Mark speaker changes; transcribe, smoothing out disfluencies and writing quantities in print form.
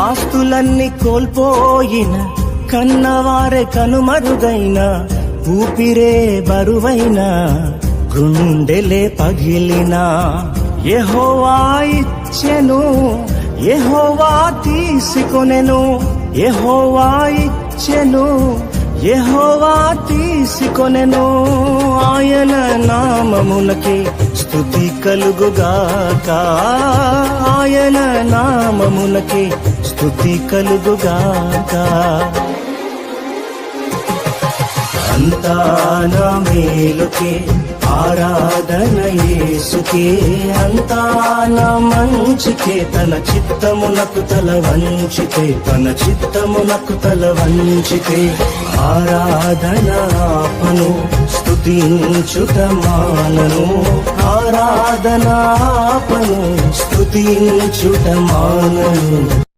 Speaker 1: ఆస్తులన్నీ కోల్పోయిన, కన్నవారే కనుమరుగైన, ఊపిరే బరువైన, గుండెలే పగిలిన, యెహోవా ఇచ్చెను, యెహోవా తీసుకొనెను, యెహోవా ఇచ్చెను, యెహోవా తీసుకొనెను. ఆయన నామమునకే స్తుతి కలుగుగాక, ఆయన నామమునకే స్తుతి కలుగుగాక. అంతా నా మేలుకే ఆరాధన యేసుకే, అంతా నా మంచికే, తన చిత్తమునకు తల వంచితే, తన చిత్తమునకు తల వంచితే, ఆరాధన ఆపను, స్తుతించుట మానను, ఆరాధన ఆపను, స్తుతించుట మానను.